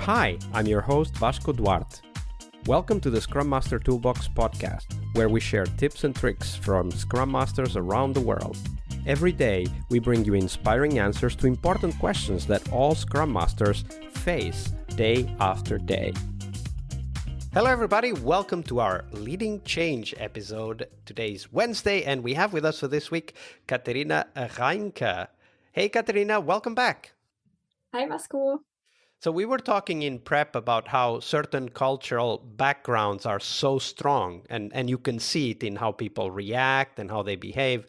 Hi, I'm your host Vasco Duarte. Welcome to the Scrum Master Toolbox podcast, where we share tips and tricks from Scrum Masters around the world. Every day, we bring you inspiring answers to important questions that all Scrum Masters face day after day. Hello everybody, welcome to our Leading Change episode. Today is Wednesday and we have with us for this week Caterina Reinker. Hey Caterina, welcome back. Hi Vasco. So we were talking in prep about how certain cultural backgrounds are so strong and you can see it in how people react and how they behave.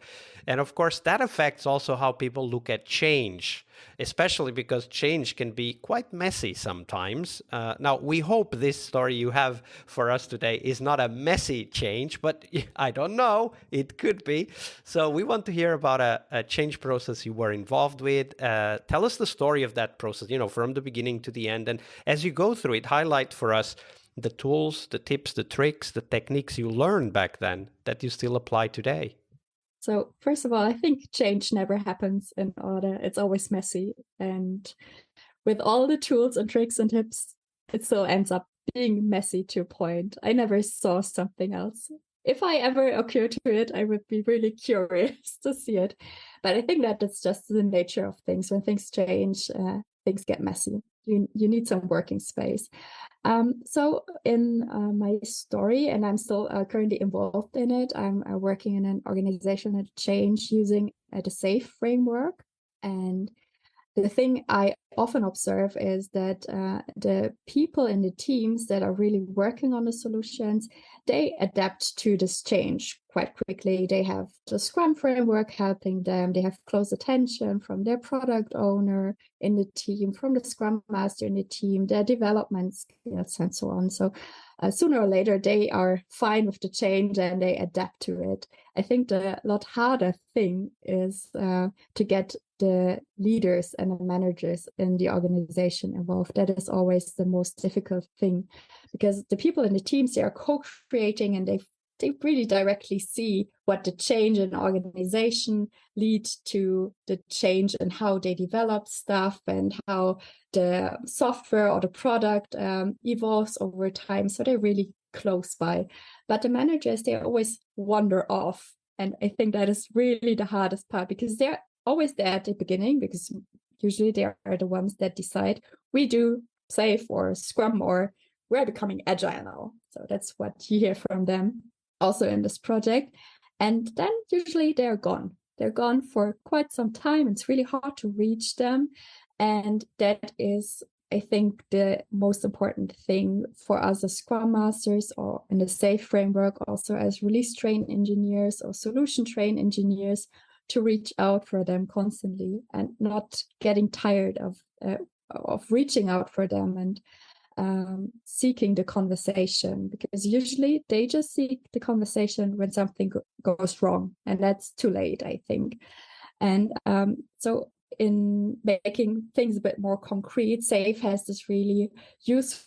And of course, that affects also how people look at change, especially because change can be quite messy sometimes. Now, we hope this story you have for us today is not a messy change, but I don't know, it could be. So we want to hear about a change process you were involved with. Tell us the story of that process, from the beginning to the end. And as you go through it, highlight for us the tools, the tips, the tricks, the techniques you learned back then that you still apply today. So first of all, I think change never happens in order. It's always messy. And with all the tools and tricks and tips, it still ends up being messy to a point. I never saw something else. If I ever occur to it, I would be really curious to see it. But I think that that's just the nature of things. When things change, things get messy. You need some working space. So in my story, and I'm still currently involved in it, I'm working in an organizational change using the SAFe framework. And the thing I often observe is that the people in the teams that are really working on the solutions, they adapt to this change quite quickly. They have the Scrum framework helping them. They have close attention from their product owner in the team, from the Scrum Master in the team, their development skills, and so on. So sooner or later, they are fine with the change and they adapt to it. I think the lot harder thing is to get the leaders and the managers in the organization involved. That is always the most difficult thing, because the people in the teams, they are co-creating and they really directly see what the change in organization leads to, the change in how they develop stuff and how the software or the product evolves over time. So they're really close by. But the managers, they always wander off. And I think that is really the hardest part, because they're always there at the beginning, because usually they are the ones that decide we do SAFe or Scrum or we're becoming Agile now. So that's what you hear from them also in this project. And then usually they're gone. They're gone for quite some time. It's really hard to reach them. And that is, I think, the most important thing for us as Scrum Masters or in the SAFe framework, also as release train engineers or solution train engineers, to reach out for them constantly and not getting tired of reaching out for them and seeking the conversation, because usually they just seek the conversation when something goes wrong, and that's too late, I think. And so in making things a bit more concrete, SAFe has this really useful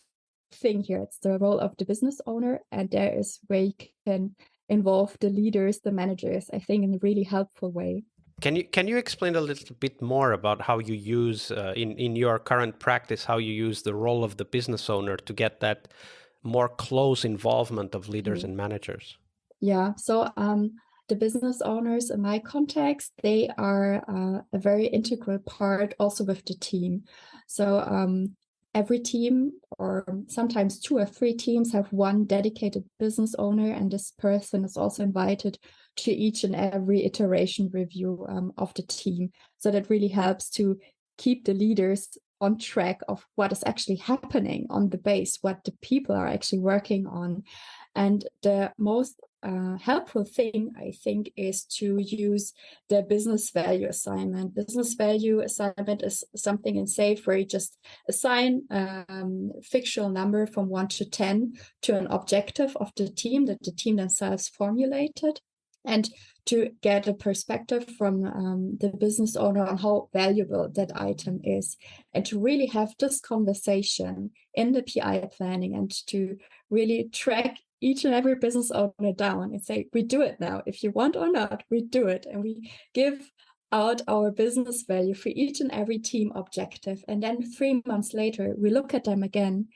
thing here. It's the role of the business owner, and there is where you can involve the leaders, the managers, I think, in a really helpful way. Can you explain a little bit more about how you use in your current practice, how you use the role of the business owner to get that more close involvement of leaders and managers? Yeah, so the business owners in my context, they are a very integral part also with the team. So every team, or sometimes 2 or 3 teams, have one dedicated business owner, and this person is also invited to each and every iteration review of the team. So that really helps to keep the leaders on track of what is actually happening on the base, what the people are actually working on. And the most helpful thing, I think, is to use the business value assignment. Business value assignment is something in SAFe where you just assign a fictional number from 1 to 10 to an objective of the team that the team themselves formulated, and to get a perspective from the business owner on how valuable that item is, and to really have this conversation in the PI planning, and to really track each and every business owner down and say, we do it now. If you want or not, we do it. And we give out our business value for each and every team objective. And then 3 months later, we look at them again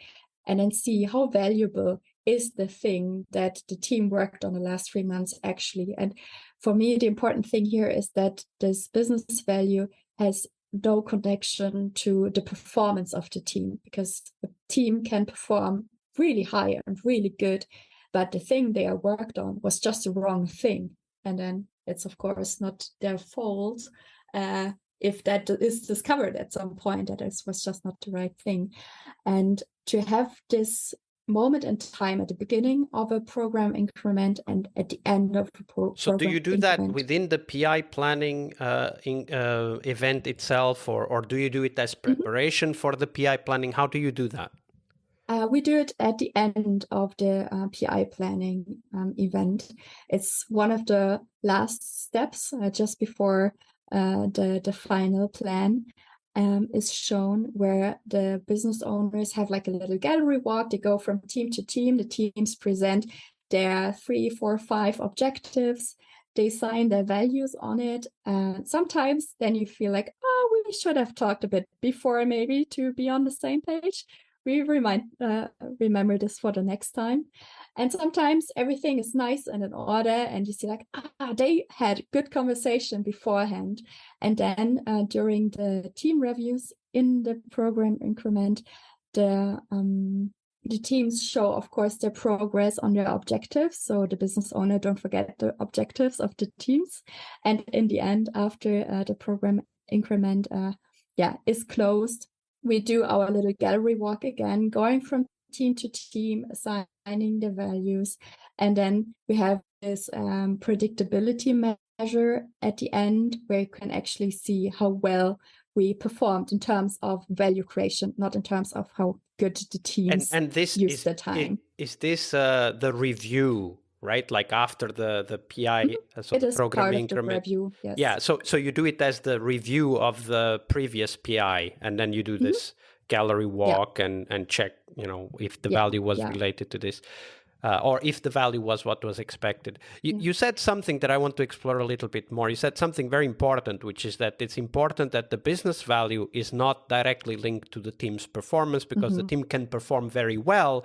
and then see how valuable is the thing that the team worked on the last 3 months actually. And for me, the important thing here is that this business value has no connection to the performance of the team, because the team can perform really high and really good, but the thing they are worked on was just the wrong thing. And then it's of course not their fault if that is discovered at some point that it was just not the right thing. And to have this moment in time at the beginning of a program increment and at the end of the program. So do you do that within the PI planning event itself, or do you do it as preparation for the PI planning? How do you do that? We do it at the end of the PI planning event. It's one of the last steps just before the final plan is shown, where the business owners have like a little gallery walk. They go from team to team. The teams present their 3, 4, 5 objectives. They sign their values on it. Sometimes then you feel like, oh, we should have talked a bit before maybe to be on the same page. We remember this for the next time. And sometimes everything is nice and in order, and you see like, they had good conversation beforehand. And then during the team reviews in the program increment, the teams show, of course, their progress on their objectives. So the business owner don't forget the objectives of the teams. And in the end, after the program increment is closed, we do our little gallery walk again, going from team to team, assigning the values. And then we have this predictability measure at the end, where you can actually see how well we performed in terms of value creation, not in terms of how good the teams used the time. Is this the review, right? Like after the PI, so it is program part increment. Of the review, yes. Yeah, so you do it as the review of the previous PI, and then you do this gallery walk and check, if the value was related to this. Or if the value was what was expected. You said something that I want to explore a little bit more. You said something very important, which is that it's important that the business value is not directly linked to the team's performance, because the team can perform very well,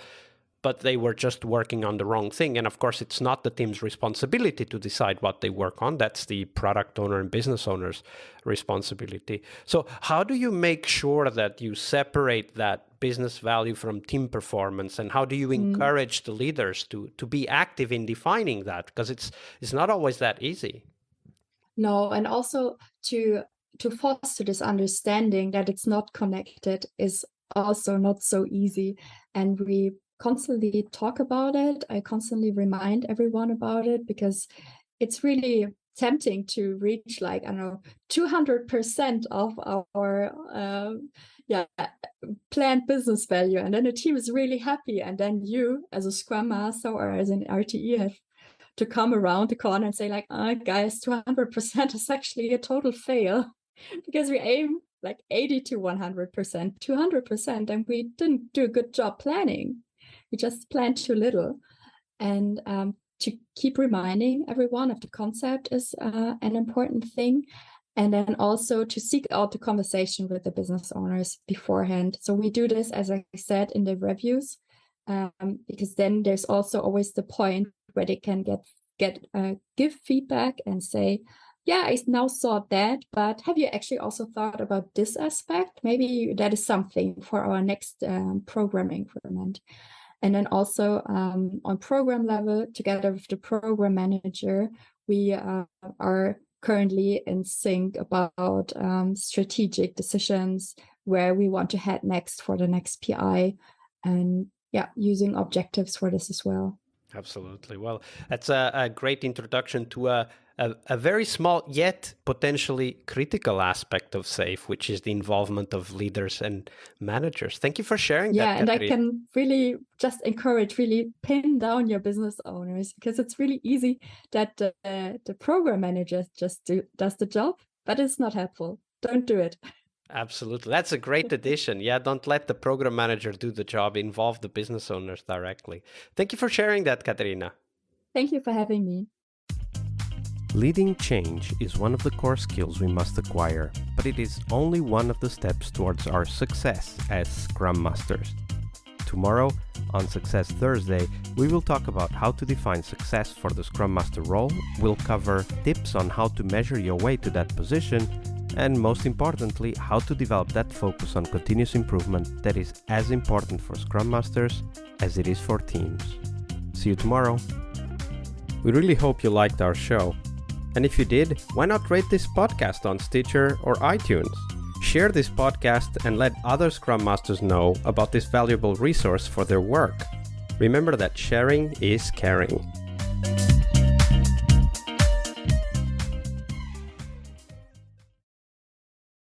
but they were just working on the wrong thing. And of course, it's not the team's responsibility to decide what they work on. That's the product owner and business owner's responsibility. So how do you make sure that you separate that business value from team performance? And how do you encourage the leaders to be active in defining that? Because it's not always that easy. No, and also to foster this understanding that it's not connected is also not so easy. And we constantly talk about it. I constantly remind everyone about it, because it's really tempting to reach 200% of our planned business value, and then the team is really happy, and then you as a Scrum Master or as an RTE have to come around the corner and say guys, 200% is actually a total fail, because we aim 80 to 100%, 200%, and we didn't do a good job planning. We just planned too little. And to keep reminding everyone of the concept is an important thing. And then also to seek out the conversation with the business owners beforehand. So we do this, as I said, in the reviews, because then there's also always the point where they can give feedback and say, I now saw that, but have you actually also thought about this aspect? Maybe that is something for our next program increment. And then also on program level, together with the program manager, we are currently in sync about strategic decisions, where we want to head next for the next PI, and using objectives for this as well. Absolutely. Well, that's a great introduction to a very small yet potentially critical aspect of SAFe, which is the involvement of leaders and managers. Thank you for sharing that, and Caterina. I can really just encourage, really pin down your business owners, because it's really easy that the program manager just does the job, but it's not helpful. Don't do it. Absolutely. That's a great addition. Don't let the program manager do the job. Involve the business owners directly. Thank you for sharing that, Caterina. Thank you for having me. Leading change is one of the core skills we must acquire, but it is only one of the steps towards our success as Scrum Masters. Tomorrow, on Success Thursday, we will talk about how to define success for the Scrum Master role, we'll cover tips on how to measure your way to that position, and most importantly, how to develop that focus on continuous improvement that is as important for Scrum Masters as it is for teams. See you tomorrow. We really hope you liked our show. And if you did, why not rate this podcast on Stitcher or iTunes? Share this podcast and let other Scrum Masters know about this valuable resource for their work. Remember that sharing is caring.